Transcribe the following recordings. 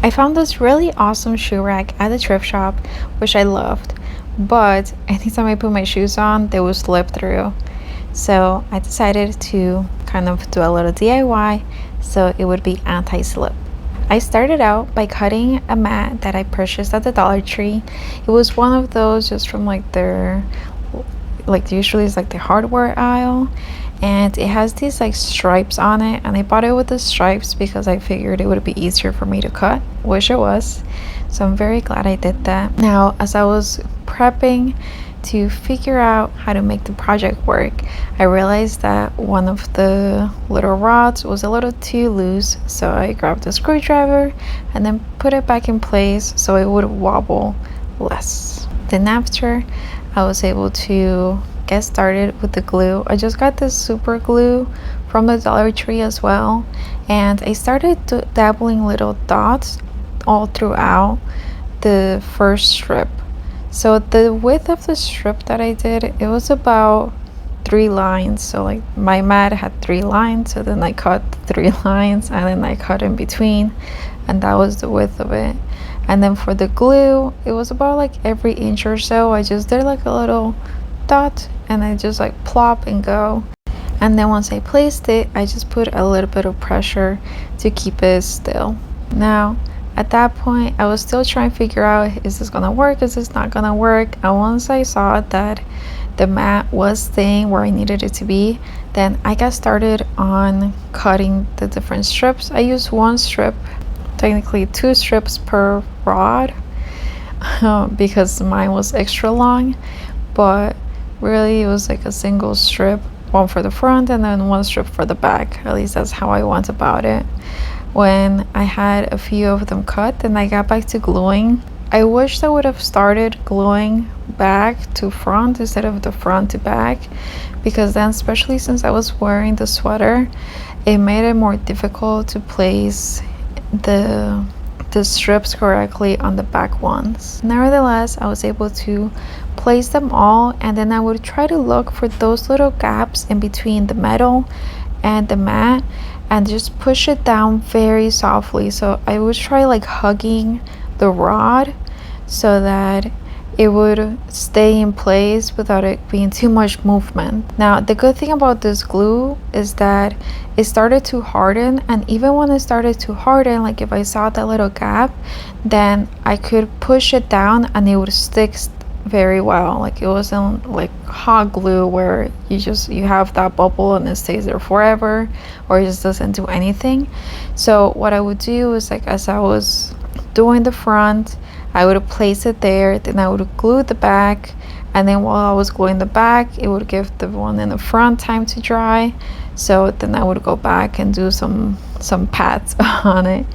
I found this really awesome shoe rack at the thrift shop, which I loved, but anytime I put my shoes on, they would slip through. So I decided to kind of do a little DIY so it would be anti-slip. I started out by cutting a mat that I purchased at the Dollar Tree. It was one of those just from like their, like usually it's like the hardware aisle, and it has these like stripes on it, and I bought it with the stripes because I figured it would be easier for me to cut, which it was. So I'm very glad I did that. Now, as I was prepping to figure out how to make the project work, I realized that one of the little rods was a little too loose, so I grabbed a screwdriver and then put it back in place so it would wobble less. Then after, I was able to get started with the glue. I just got this super glue from the Dollar Tree as well, and I started dabbling little dots all throughout the first strip. So the width of the strip that I did, it was about 3 lines. So like my mat had 3 lines, so then I cut 3 lines and then I cut in between, and that was the width of it. And then for the glue, it was about like every inch or so. I just did like a little dot and I just like plop and go. And then once I placed it, I just put a little bit of pressure to keep it still. Now, at that point, I was still trying to figure out, is this gonna work? Is this not gonna work? And once I saw that the mat was staying where I needed it to be, then I got started on cutting the different strips. I used one strip, technically 2 strips per rod, because mine was extra long, but really it was like a single strip, one for the front and then one strip for the back. At least that's how I went about it. When I had a few of them cut, then I got back to gluing. I wish I would have started gluing back to front instead of the front to back, because then, especially since I was wearing the sweater, it made it more difficult to place the strips correctly on the back ones. Nevertheless, I was able to place them all, and then I would try to look for those little gaps in between the metal and the mat and just push it down very softly. So I would try like hugging the rod so that it would stay in place without it being too much movement. Now, the good thing about this glue is that it started to harden, and even when it started to harden, like if I saw that little gap, then I could push it down and it would stick very well. Like it wasn't like hot glue where you have that bubble and it stays there forever, or it just doesn't do anything. So what I would do is, like, as I was doing the front, I would place it there, then I would glue the back, and then while I was gluing the back, it would give the one in the front time to dry. So then I would go back and do some pats on it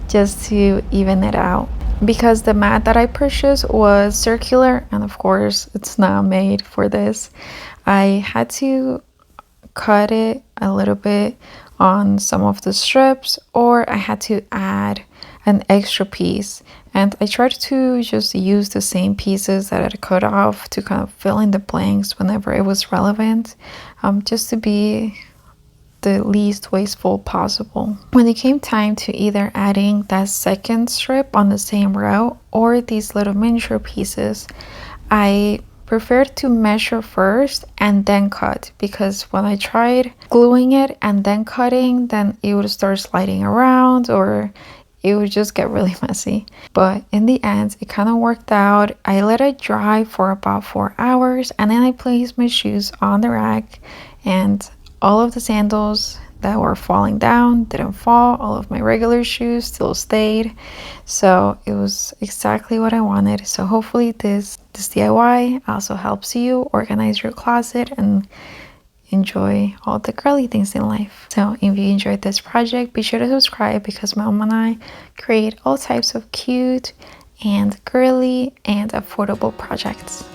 just to even it out. Because the mat that I purchased was circular, and of course it's not made for this, I had to cut it a little bit on some of the strips, or I had to add an extra piece. And I tried to just use the same pieces that I cut off to kind of fill in the blanks whenever it was relevant, just to be the least wasteful possible. When it came time to either adding that second strip on the same row or these little miniature pieces, I preferred to measure first and then cut, because when I tried gluing it and then cutting, then it would start sliding around or it would just get really messy. But in the end, it kind of worked out. I let it dry for about 4 hours, and then I placed my shoes on the rack, and all of the sandals that were falling down didn't fall. All of my regular shoes still stayed. So it was exactly what I wanted. So hopefully this DIY also helps you organize your closet and enjoy all the girly things in life. So if you enjoyed this project, be sure to subscribe, because my mom and I create all types of cute and girly and affordable projects.